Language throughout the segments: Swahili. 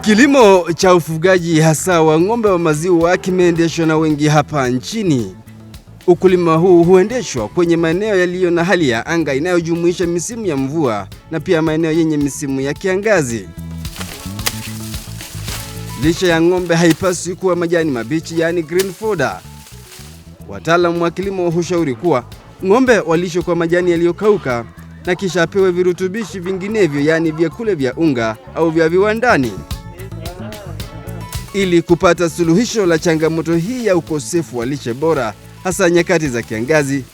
Kilimo cha ufugaji hasa wa ng'ombe wa maziwa kimeendeshwa na wengi hapa nchini. Ukulima huu huendeshwa kwenye maeneo yaliyo na hali ya anga inayojumuisha misimu ya mvua na pia maeneo yenye misimu ya kiangazi. Lishe ya ng'ombe haipaswi kuwa majani mabichi, yani green fodder. Wataalamu wa kilimo hushauri kuwa ng'ombe walishwe kwa majani yaliyokauka na kisha apewe virutubishi vinginevyo, yani vyakula vya unga au vya viwandani. Ili kupata suluhisho la changamoto hii ya ukosefu wa lishe bora, hasa nyakati za kiangazi,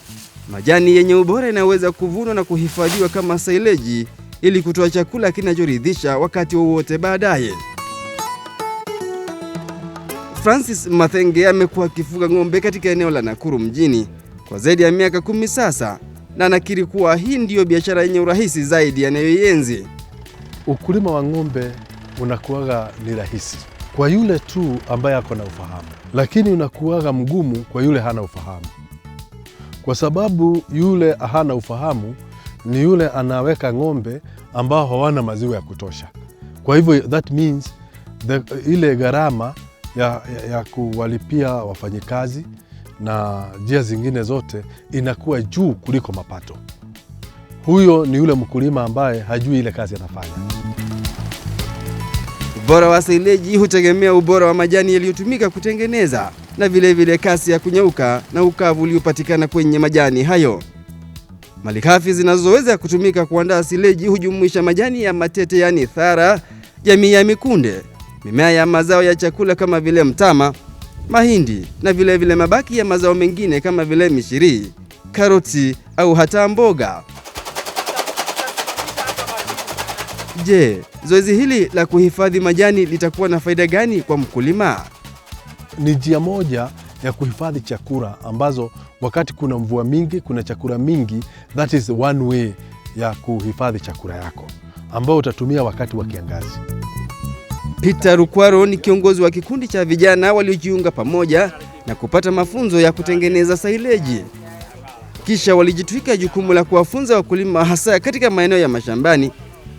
majani yenye ubora inaweza kuvunwa na kuhifadhiwa kama silage ili kutoa chakula kinachoridhisha wakati wowote baadaye. Francis Mathenge amekuwa akifuga ng'ombe katika eneo la Nakuru mjini kwa zaidi ya miaka 10 sasa, na anakiri kuwa hii ndiyo biashara yenye urahisi zaidi anayoienzi. Ukulima wa ng'ombe unakuwaga ni rahisi kwa yule tu ambaye ako na ufahamu, lakini unakuwaga mgumu kwa yule hana ufahamu. Kwa sababu yule hana ufahamu ni yule anaweka ng'ombe ambao hawana maziwa ya kutosha. Kwa hivyo that means ile gharama ya kuwalipia wafanyikazi na njia zingine zote inakuwa juu kuliko mapato. Huyo ni yule mkulima ambaye hajui ile kazi anafanya. Ubora wa silage hutegemea ubora wa majani yaliyotumika kutengeneza na vile kasi ya kunyauka na ukavu uliopatikana kwenye majani hayo. Malighafi zinazoweza kutumika kuandaa silage hujumuisha majani ya matete, yani thara, jamii ya mikunde, mimea ya mazao ya chakula kama vile mtama, mahindi na vile mabaki ya mazao mengine kama vile mishiri, karoti au hata mboga. Je, zoezi hili la kuhifadhi majani litakuwa na faida gani kwa mkulima? Ni njia moja ya kuhifadhi chakula ambazo wakati kuna mvua mingi, kuna chakula mingi, that is one way ya kuhifadhi chakula yako ambao utatumia wakati wa kiangazi. Peter Rukwaro ni kiongozi wa kikundi cha vijana waliojiunga pamoja na kupata mafunzo ya kutengeneza silage. Kisha walijitwika jukumu la kuwafunza wakulima hasa katika maeneo ya mashambani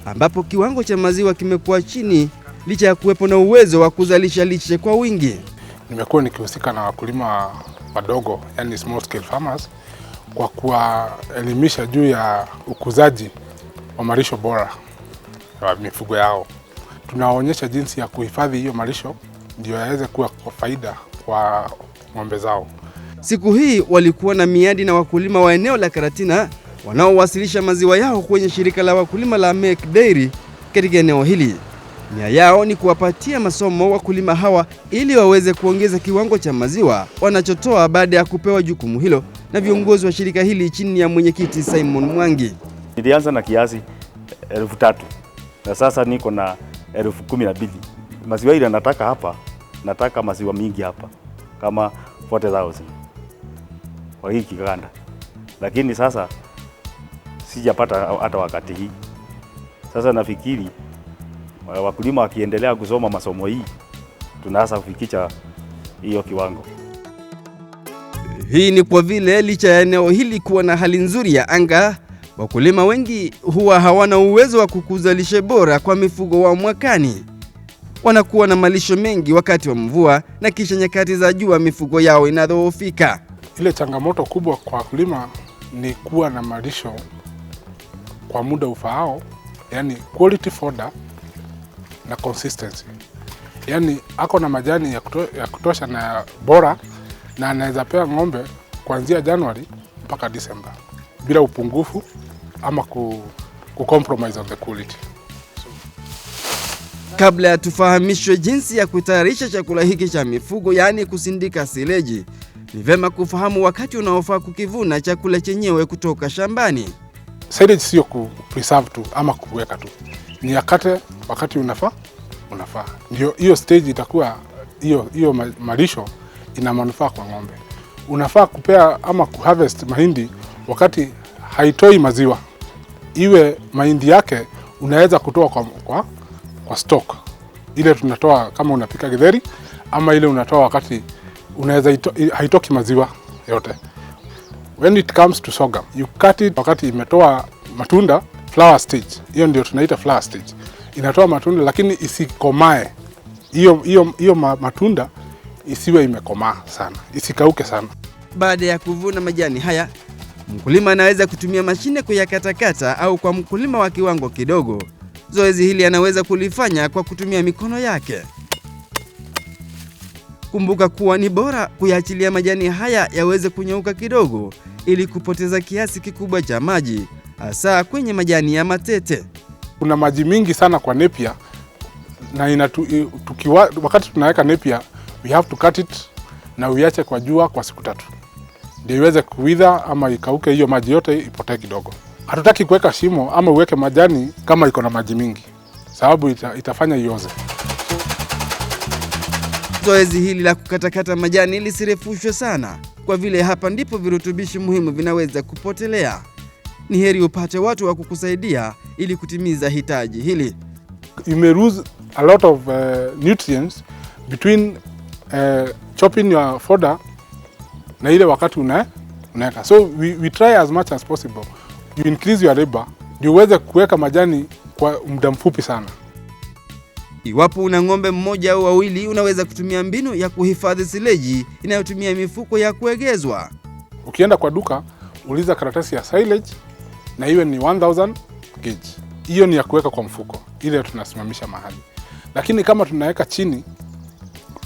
ambapo kiwango cha maziwa kimekuwa chini licha ya kuwepo na uwezo wa kuzalisha lishe kwa wingi. Nimekuwa nikihusika na wakulima wadogo, yani small scale farmers, kwa kuwaelimisha juu ya ukuzaji wa malisho bora wa mifugo yao. Tunaonyesha jinsi ya kuhifadhi hiyo malisho ndio yaweze kuwa kwa faida kwa ng'ombe zao. Siku hii walikuwa na miadi na wakulima wa eneo la Karatina wanaowasilisha maziwa yao kwenye shirika la wakulima la Make Dairy katika eneo hili. Nia yao ni kuwapatia masomo wakulima hawa ili waweze kuongeza kiwango cha maziwa wanachotoa baada ya kupewa jukumu hilo na viongozi wa shirika hili chini ya mwenyekiti Simon Mwangi. Nilianza na kiasi 3,000 na sasa niko na 12,000. Maziwa ile nataka maziwa mingi hapa kama 40,000 kwa hii kiganda, lakini sasa sijapata hata wakati hii. Sasa nafikiri wakulima wakiendelea kusoma masomo hii tunaanza kufikisha hiyo kiwango. Hii ni kwa vile licha ya eneo hili kuwa na hali nzuri ya anga, wakulima wengi huwa hawana uwezo wa kukuza lishe bora kwa mifugo wa mwakani. Wanakuwa na malisho mengi wakati wa mvua na kisha nyakati za jua mifugo yao inadhoofika. Ile changamoto kubwa kwa wakulima ni kuwa na malisho kwa muda ufaao, yani quality fodder na consistency. Yani ako na majani ya kutosha na bora na anaweza pea ng'ombe kuanzia Januari mpaka December bila upungufu ama compromise on the quality. Kabla ya tufahamishwe jinsi ya kutayarisha chakula hiki cha mifugo, yani kusindika silage, ni vema kufahamu wakati unaofaa kukivuna chakula chenyewe kutoka shambani. Silage sio kupreserve tu ama kuweka tu. Ni wakati unafaa. Ndio hiyo stage itakuwa hiyo malisho ina manufaa kwa ng'ombe. Unafaa kupea ama kuharvest mahindi wakati haitoi maziwa. Iwe mahindi yake unaweza kutoa kwa stock. Ile tunatoa kama unapika githeri, ama ile unatoa wakati unaweza haitoki maziwa yote. When it comes to sorghum, you cut it wakati imetoa matunda, flower stage. Hiyo ndio tunaita flower stage. Inatoa matunda lakini isikomae hiyo matunda isiwe imekomaa sana, isikauke sana. Baada ya kuvuna majani haya, mkulima anaweza kutumia mashine kuyakatakata, au kwa mkulima wa kiwango kidogo, zoezi hili anaweza kulifanya kwa kutumia mikono yake. Kumbuka kuwa ni bora kuyaachilia majani haya yaweze kunyauka kidogo ili kupoteza kiasi kikubwa cha maji, hasa kwenye majani ya matete. Kuna maji mingi sana kwa Napier na wakati tunaweka Napier, we have to cut it na uiache kwa jua kwa siku 3 ndio iweze kuwither ama ikauke, hiyo maji yote ipotee kidogo. Hatutaki kuweka shimo ama uweke majani kama iko na maji mingi, sababu itafanya ioze. Zoezi hili la kukatakata majani lisirefushwe sana, kwa vile hapa ndipo virutubishi muhimu vinaweza kupotelea. Ni heri upate watu wa kukusaidia ili kutimiza hitaji hili. You may lose a lot of nutrients between chopping your fodder na ile wakati unaweka. So we try as much as possible. You increase your labor, ndio uweze kuweka majani kwa muda mfupi sana. Iwapo una ng'ombe mmoja au wawili, unaweza kutumia mbinu ya kuhifadhi sileji inayotumia mifuko ya kuegezwa. Ukienda kwa duka, uliza karatasi ya silage na iwe ni 1000 gauge. Hiyo ni ya kuweka kwa mfuko, ile tunasimamisha mahali. Lakini kama tunaweka chini,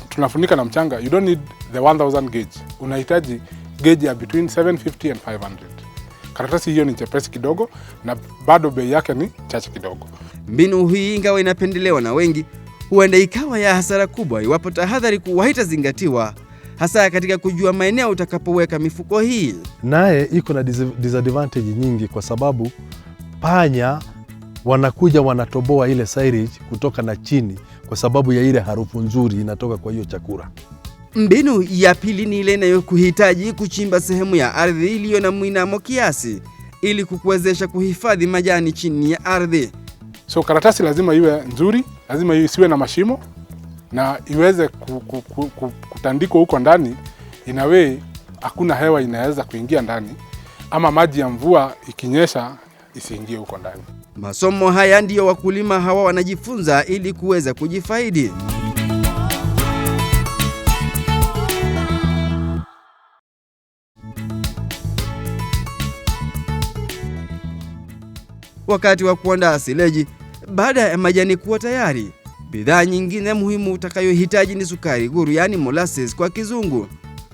tunafunika na mchanga, you don't need the 1000 gauge. Unahitaji gauge ya between 750 and 500. Karatasi hiyo ni chepesi kidogo na bado bei yake ni chache kidogo. Mbinu hii, ingawa inapendelewa na wengi, huenda ikawa ya hasara kubwa iwapo tahadhari kuwa haitazingatiwa, hasa katika kujua maeneo utakapoweka mifuko hii. Naye iko na disadvantage nyingi, kwa sababu panya wanakuja wanatoboa ile silage kutoka na chini, kwa sababu ya ile harufu nzuri inatoka kwa hiyo chakula. Mbinu ya pili ni ile inayokuhitaji kuchimba sehemu ya ardhi iliyo na mwinamo kiasi ili kukuwezesha kuhifadhi majani chini ya ardhi. So karatasi lazima iwe nzuri, lazima isiwe na mashimo na iweze kutandikwa huko ndani, inawe hakuna hewa inaweza kuingia ndani, ama maji ya mvua ikinyesha isiingie huko ndani. Masomo haya ndiyo wakulima hawa wanajifunza ili kuweza kujifaidi. Wakati wa kuandaa sileji, baada ya majani kuwa tayari, bidhaa nyingine muhimu utakayohitaji ni sukari guru, yani molasses kwa kizungu.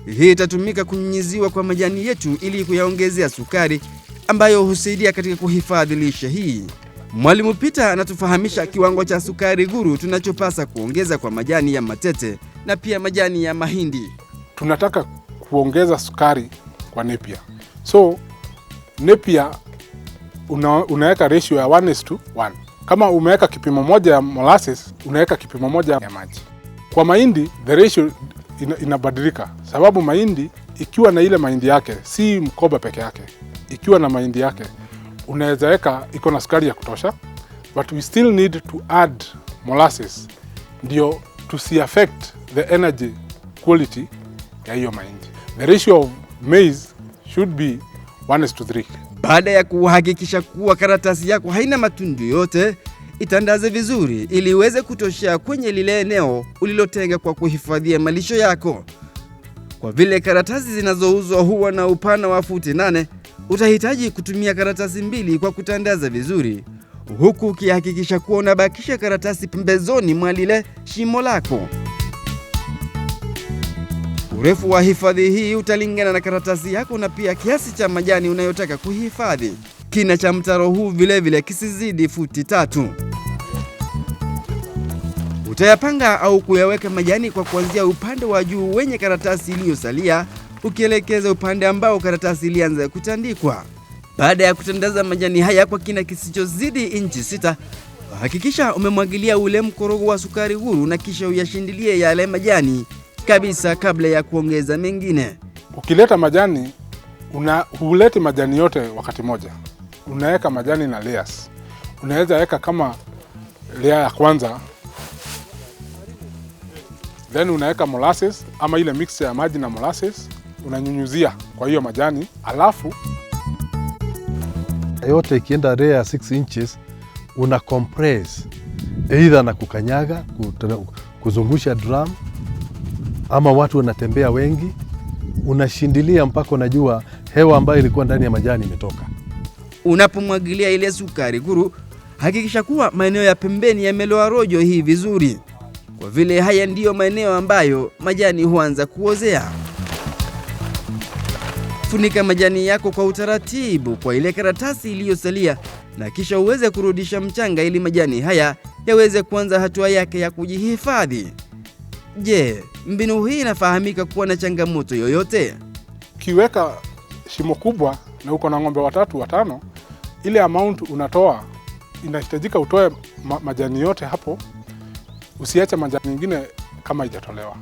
Hii itatumika kunyunyiziwa kwa majani yetu ili kuyaongezea sukari ambayo husaidia katika kuhifadhi lishe hii. Mwalimu Peter anatufahamisha kiwango cha sukari guru tunachopasa kuongeza kwa majani ya matete na pia majani ya mahindi. Tunataka kuongeza sukari kwa Napier. So Napier unaweka ratio ya 1:1. Kama umeweka kipimo moja ya molasses, unaweka kipimo moja ya maji. Kwa mahindi the ratio inabadilika, sababu mahindi ikiwa na ile mahindi yake, si mkoba peke yake, ikiwa na mahindi yake unaweza weka iko na sukari ya kutosha, but we still need to add molasses ndio tusi affect the energy quality ya hiyo mahindi. The ratio of maize should be 1:3. Baada ya kuhakikisha kuwa karatasi yako haina matundu yote, itandaze vizuri ili iweze kutoshea kwenye lile eneo ulilotenga kwa kuhifadhia malisho yako. Kwa vile karatasi zinazouzwa huwa na upana wa futi 8, utahitaji kutumia karatasi 2 kwa kutandaza vizuri, huku ukihakikisha kuwa unabakisha karatasi pembezoni mwa lile shimo lako. Urefu wa hifadhi hii utalingana na karatasi yako na pia kiasi cha majani unayotaka kuhifadhi. Kina cha mtaro huu vile kisizidi futi 3. Utayapanga au kuyaweka majani kwa kuanzia upande wa juu wenye karatasi iliyosalia, ukielekeza upande ambao karatasi ilianza kutandikwa. Baada ya kutandaza majani haya kwa kina kisichozidi inchi 6, hakikisha umemwagilia ule mkorogo wa sukari guru na kisha uyashindilie yale majani kabisa kabla ya kuongeza mengine. Ukileta majani, huleti majani yote wakati moja. Unaweka majani na layers. Unaweza weka kama layer ya kwanza, then unaweka molasses ama ile mixture ya maji na molasses, unanyunyuzia kwa hiyo majani, alafu yote ikienda layer ya 6 inches una compress either na kukanyaga, kuzungusha drum, ama watu wanatembea wengi, unashindilia mpaka unajua hewa ambayo ilikuwa ndani ya majani imetoka. Unapomwagilia ile sukari guru, hakikisha kuwa maeneo ya pembeni yameloa rojo hii vizuri, kwa vile haya ndiyo maeneo ambayo majani huanza kuozea. Funika majani yako kwa utaratibu kwa ile karatasi iliyosalia, na kisha uweze kurudisha mchanga ili majani haya yaweze kuanza hatua yake ya kujihifadhi. Je, mbinu hii inafahamika kuwa na changamoto yoyote? Ukiweka shimo kubwa na uko na ng'ombe 3 5, ile amount unatoa inahitajika utoe majani yote hapo, usiache majani mengine kama haijatolewa.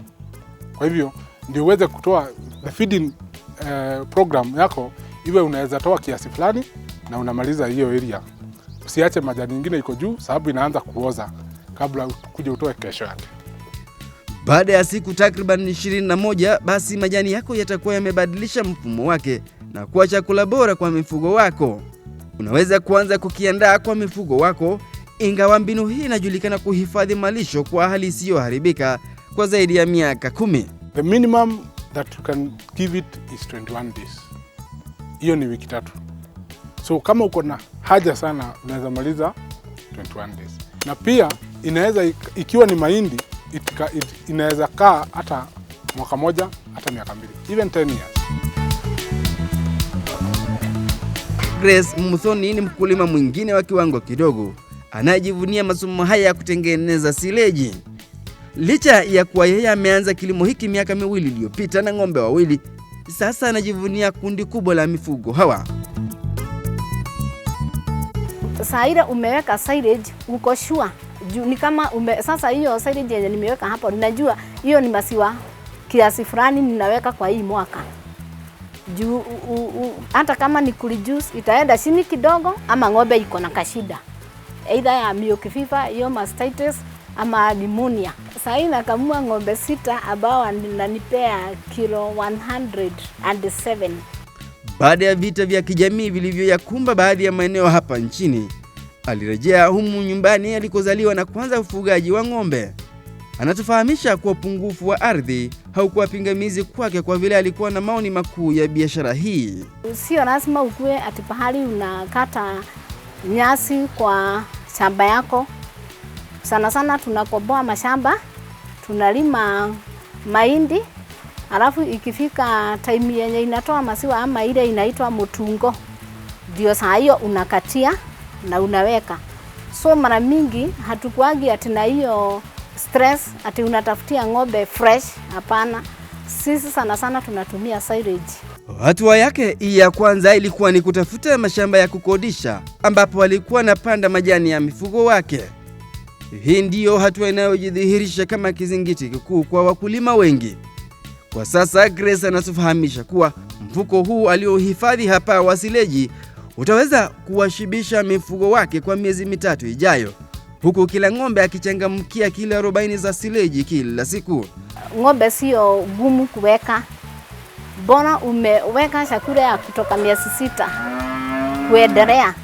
Kwa hivyo ndio uweze kutoa the feeding program yako, iwe unaweza toa kiasi fulani na unamaliza hiyo area. Usiache majani mengine iko juu, sababu inaanza kuoza kabla kuja utoe kesho yake. Baada ya siku takriban 21, basi majani yako yatakuwa yamebadilisha mfumo wake na kuwa chakula bora kwa mifugo wako. Unaweza kuanza kukiandaa kwa mifugo wako, ingawa mbinu hii inajulikana kuhifadhi malisho kwa hali isiyoharibika kwa zaidi ya miaka 10. The minimum that you can give it is 21 days. Hiyo ni wiki 3. So kama uko na haja sana unaweza maliza 21 days. Na pia inaweza ikiwa ni mahindi inaweza kaa hata mwaka 1 hata miaka 2, even 10 years. Grace Muthoni ni mkulima mwingine wa kiwango kidogo anayejivunia masomo haya ya kutengeneza sileji. Licha ya kuwa yeye ameanza kilimo hiki miaka 2 iliyopita na ng'ombe 2, sasa anajivunia kundi kubwa la mifugo hawa. Saira umeweka silage uko sure. Ni kama sasa hiyo silage yenye nimeweka hapo, ninajua hiyo ni maziwa kiasi fulani ninaweka kwa hii mwaka. Juu hata kama ni kureduce itaenda chini kidogo, ama ng'ombe iko na kashida either ya milk fever, hiyo mastitis ama pneumonia. Sasa nakamua ng'ombe 6 ambao wananipea kilo 107. Baada ya vita vya kijamii vilivyoyakumba baadhi ya maeneo hapa nchini, alirejea humu nyumbani alikozaliwa na kuanza ufugaji wa ng'ombe. Anatufahamisha kuwa upungufu wa ardhi haukuwa pingamizi kwake, kwa vile alikuwa na maoni makuu ya biashara hii. Sio lazima ukue ati pahali unakata nyasi kwa shamba yako. Sana sana tunakoboa mashamba, tunalima mahindi, alafu ikifika time yenye inatoa maziwa ama ile inaitwa mutungo, ndio saa hiyo unakatia na unaweka. So mara mingi hatukuagi ati na hiyo stress ati unatafutia ng'ombe fresh, hapana. Sisi sana sana tunatumia silage. Hatua yake ya kwanza ilikuwa ni kutafuta mashamba ya kukodisha ambapo alikuwa anapanda majani ya mifugo wake. Hii ndiyo hatua inayojidhihirisha kama kizingiti kikuu kwa wakulima wengi. Kwa sasa Grace anatufahamisha kuwa mfuko huu aliohifadhi hapa wa sileji utaweza kuwashibisha mifugo wake kwa miezi 3 ijayo, huku kila ng'ombe akichangamkia kilo 40 za sileji kila siku. Ng'ombe sio gumu kuweka. Bona umeweka chakula ya kutoka miezi 6 kuendelea.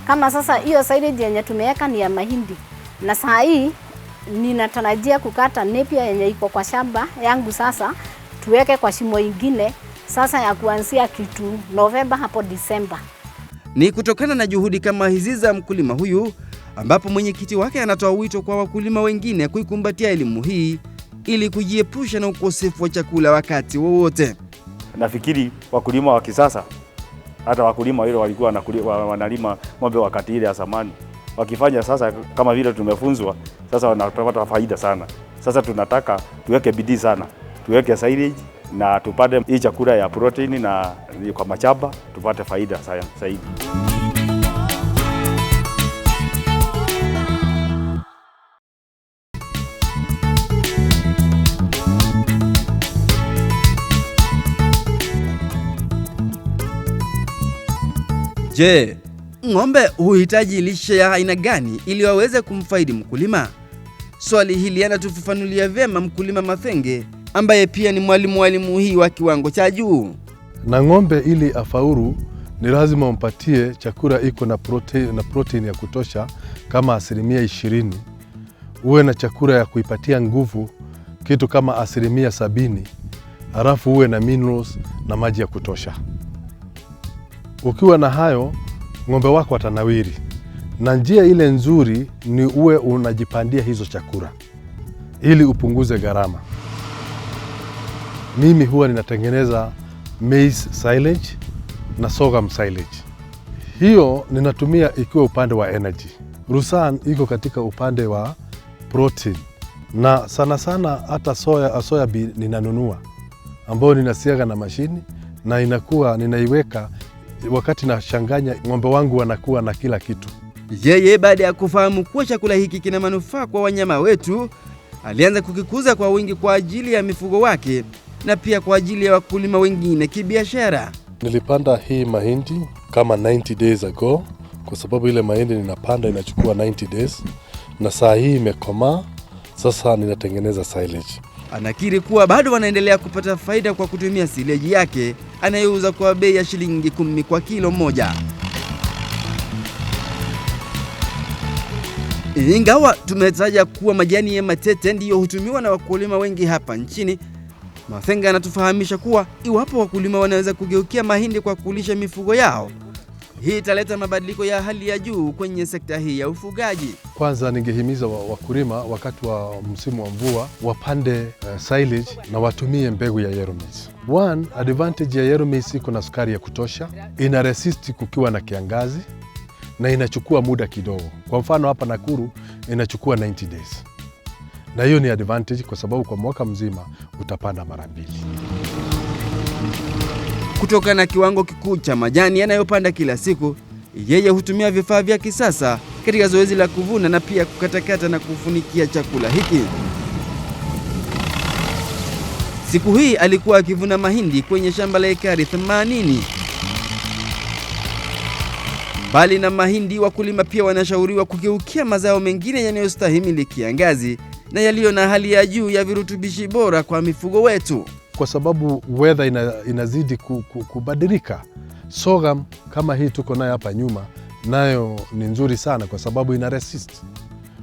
Kama sasa hiyo silage yenye tumeweka ni ya mahindi, na saa hii ninatarajia kukata nepia yenye iko kwa shamba yangu, sasa tuweke kwa shimo ingine sasa ya kuanzia kitu Novemba hapo Disemba. Ni kutokana na juhudi kama hizi za mkulima huyu ambapo mwenyekiti wake anatoa wito kwa wakulima wengine kuikumbatia elimu hii ili kujiepusha na ukosefu wa chakula wakati wowote. Nafikiri wakulima wa kisasa, hata wakulima wale walikuwa wanalima ng'ombe wakati ile ya zamani, wakifanya sasa kama vile tumefunzwa, sasa wanapata faida sana. Sasa tunataka tuweke bidii sana, tuweke silage na tupate hii chakula ya protein na kwa machamba tupate faida zaidi. Je, ng'ombe huhitaji lishe ya aina gani ili waweze kumfaidi mkulima? Swali hili anatufafanulia vyema mkulima Mathenge, ambaye pia ni mwalimu wa elimu hii wa kiwango cha juu. Na ng'ombe ili afaulu ni lazima umpatie chakula iko na protein ya kutosha kama 20%. uwe na chakula ya kuipatia nguvu kitu kama 70%, halafu uwe na minerals na maji ya kutosha. Ukiwa na hayo, ng'ombe wako watanawiri. Na njia ile nzuri ni uwe unajipandia hizo chakula ili upunguze gharama. Mimi huwa ninatengeneza maize silage na sorghum silage. Hiyo ninatumia ikiwa upande wa energy. Rusan iko katika upande wa protein, na sana sana hata soya bean ninanunua, ambayo ninasiaga na mashini na inakuwa ninaiweka. Wakati nashanganya, ng'ombe wangu wanakuwa na kila kitu. Yeye baada ya kufahamu kuwa chakula hiki kina manufaa kwa wanyama wetu, alianza kukikuza kwa wingi kwa ajili ya mifugo wake na pia kwa ajili ya wakulima wengine kibiashara. Nilipanda hii mahindi kama 90 days ago, kwa sababu ile mahindi ninapanda inachukua 90 days, na saa hii imekomaa. Sasa ninatengeneza silage. Anakiri kuwa bado wanaendelea kupata faida kwa kutumia silage yake anayouza kwa bei ya shilingi 10 kwa kilo moja. Ingawa tumetaja kuwa majani ya matete ndiyo hutumiwa na wakulima wengi hapa nchini, Mathenga anatufahamisha kuwa iwapo wakulima wanaweza kugeukia mahindi kwa kulisha mifugo yao, hii italeta mabadiliko ya hali ya juu kwenye sekta hii ya ufugaji. Kwanza ningehimiza wakulima wakati wa msimu wa mvua wapande silage na watumie mbegu ya yellow maize. One advantage ya yellow maize, iko na sukari ya kutosha, ina resist kukiwa na kiangazi na inachukua muda kidogo. Kwa mfano hapa Nakuru inachukua 90 days. Na hiyo ni advantage kwa sababu kwa mwaka mzima utapanda mara 2. Kutokana na kiwango kikuu cha majani yanayopanda kila siku, yeye hutumia vifaa vya kisasa katika zoezi la kuvuna na pia kukatakata na kufunikia chakula hiki. Siku hii alikuwa akivuna mahindi kwenye shamba la ekari 80. Mbali na mahindi, wakulima pia wanashauriwa kugeukia mazao mengine yanayostahimili kiangazi na yaliyo na hali ya juu ya virutubishi bora kwa mifugo wetu. Kwa sababu weather inazidi kubadilika. Sorghum kama hii tuko nayo hapa nyuma, nayo ni nzuri sana kwa sababu ina resist.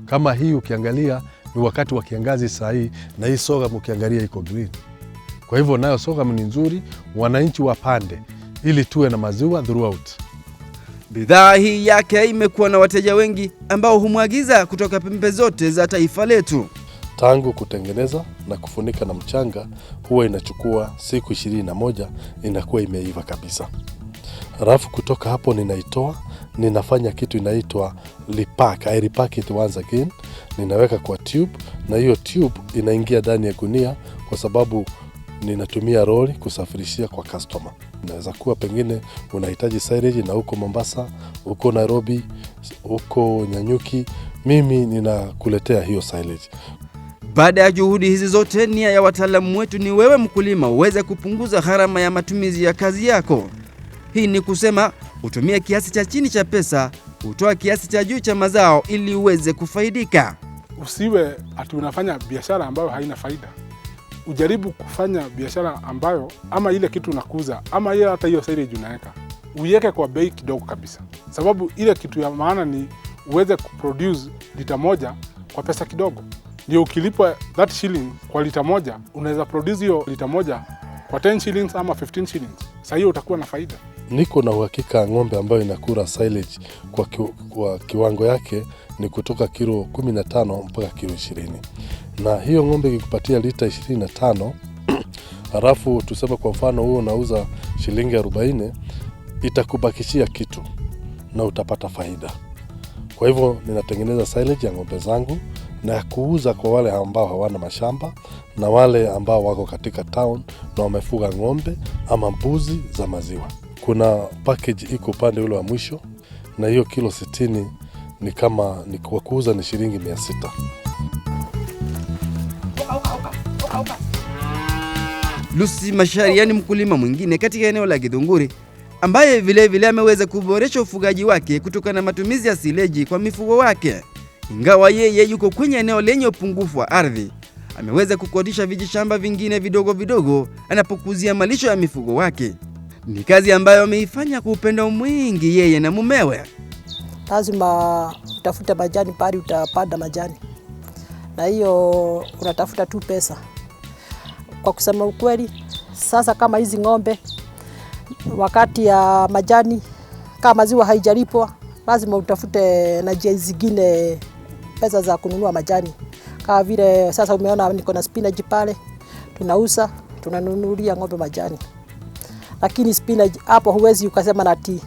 Kama hii ukiangalia ni wakati wa kiangazi saa hii, na hii sorghum ukiangalia iko green. Kwa hivyo nayo sorghum ni nzuri, wananchi wapande ili tuwe na maziwa throughout. Bidhaa hii yake imekuwa na wateja wengi ambao humwagiza kutoka pembe zote za taifa letu. Tangu kutengeneza na kufunika na mchanga huwa inachukua siku 21 inakuwa imeiva kabisa. Halafu kutoka hapo ninaitoa, ninafanya kitu inaitwa repack. I repack it once again. Ninaweka kwa tube, na hiyo tube inaingia ndani ya gunia kwa sababu ninatumia lori kusafirishia kwa customer. Inaweza kuwa pengine unahitaji silage na huko Mombasa, huko Nairobi, huko Nyanyuki, mimi ninakuletea hiyo silage. Baada ya juhudi hizi zote, nia ya wataalamu wetu ni wewe mkulima uweze kupunguza gharama ya matumizi ya kazi yako. Hii ni kusema utumie kiasi cha chini cha pesa, utoa kiasi cha juu cha mazao ili uweze kufaidika. Usiwe ati unafanya biashara ambayo haina faida. Ujaribu kufanya biashara ambayo ama ile kitu unakuza ama ile hata hiyo silage unaweka, uiweke kwa bei kidogo kabisa. Sababu ile kitu ya maana ni uweze kuproduce lita moja kwa pesa kidogo. Ndio ukilipwa that shilling kwa lita moja, unaweza produce hiyo lita moja kwa 10 shillings ama 15 shillings. Sasa hiyo utakuwa na faida. Niko na uhakika ng'ombe ambayo inakula silage kwa kiwango yake ni kutoka kilo 15 mpaka kilo 20. Na hiyo ng'ombe ikikupatia lita 25, halafu tuseme kwa mfano huo unauza shilingi 40, itakubakishia kitu na utapata faida. Kwa hivyo ninatengeneza silage ya ng'ombe zangu na kuuza kwa wale ambao hawana mashamba na wale ambao wako katika town na wamefuga ng'ombe ama mbuzi za maziwa. Kuna package iko upande ule wa mwisho, na hiyo kilo 60 ni kama ni kwa kuuza ni shilingi 600. Lucy Macharia ni mkulima mwingine katika eneo la Githunguri ambaye vile ameweza kuboresha ufugaji wake kutokana na matumizi ya sileji kwa mifugo wake. Ingawa yeye yuko kwenye eneo lenye upungufu wa ardhi, ameweza kukodisha vijishamba vingine vidogo vidogo anapokuzia malisho ya mifugo wake. Ni kazi ambayo ameifanya kwa upendo mwingi yeye na mumewe. Lazima utafute majani pale utapanda majani. na hiyo unatafuta tu pesa. Kwa kusema ukweli, sasa kama hizi ng'ombe wakati ya majani, kama maziwa haijalipwa, lazima utafute na njia zingine pesa za kununua majani. Kama vile sasa umeona niko na spinach pale, tunauza, tunanunulia ng'ombe majani. Lakini spinach hapo huwezi ukasema nati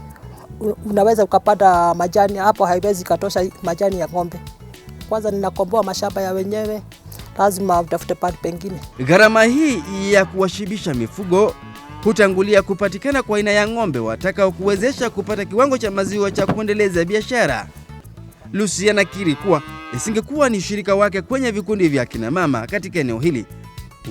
unaweza ukapata majani hapo, haiwezi katosha majani ya ng'ombe. Kwanza ninakomboa mashamba ya wenyewe, lazima utafute pale pengine. Gharama hii ya kuwashibisha mifugo hutangulia kupatikana kwa aina ya ng'ombe watakao kuwezesha kupata kiwango cha maziwa cha kuendeleza biashara. Lucy anakiri kuwa isingekuwa ni shirika wake kwenye vikundi vya kina mama katika eneo hili,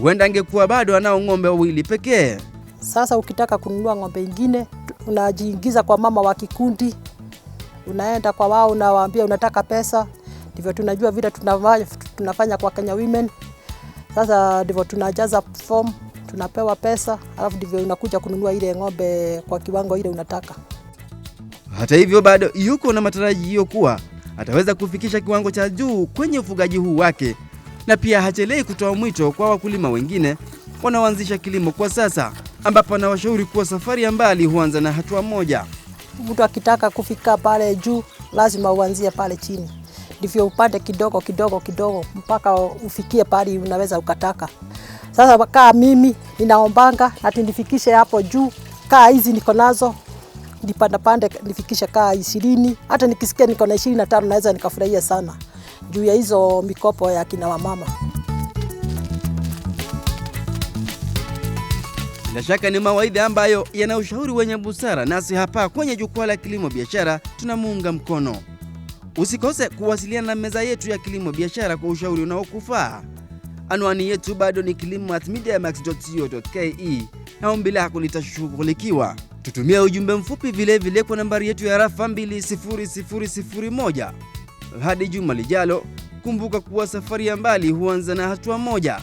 huenda angekuwa bado anao ng'ombe wawili pekee. Sasa ukitaka kununua ng'ombe ingine, unajiingiza kwa mama wa kikundi, unaenda kwa wao, unawaambia unataka pesa. Ndivyo tunajua vile tunafanya kwa Kenya Women. Sasa ndivyo tunajaza form, tunapewa pesa, alafu ndivyo unakuja kununua ile ng'ombe kwa kiwango ile unataka. Hata hivyo bado yuko na matarajio kuwa ataweza kufikisha kiwango cha juu kwenye ufugaji huu wake, na pia hachelei kutoa mwito kwa wakulima wengine wanaoanzisha kilimo kwa sasa, ambapo anawashauri kuwa safari ya mbali huanza na hatua moja. Mtu akitaka kufika pale juu, lazima uanzie pale chini. Ndivyo upande kidogo kidogo kidogo mpaka ufikie pale unaweza ukataka. Sasa kaa mimi ninaombanga ati nifikishe hapo juu, kaa hizi niko nazo pande nifikishe kaa 20, hata nikisikia niko na 25 naweza nikafurahia sana juu ya hizo mikopo ya kina wamama. Bila shaka ni mawaidha ambayo yana ushauri wenye busara, nasi hapa kwenye jukwaa la kilimo biashara tunamuunga mkono. Usikose kuwasiliana na meza yetu ya kilimo biashara kwa ushauri unaokufaa. Anwani yetu bado ni kilimo@mediamax.co.ke na ombi lako litashughulikiwa. Tutumia ujumbe mfupi vile kwa nambari yetu ya rafa 20001. Hadi juma lijalo, kumbuka kuwa safari ya mbali huanza na hatua moja.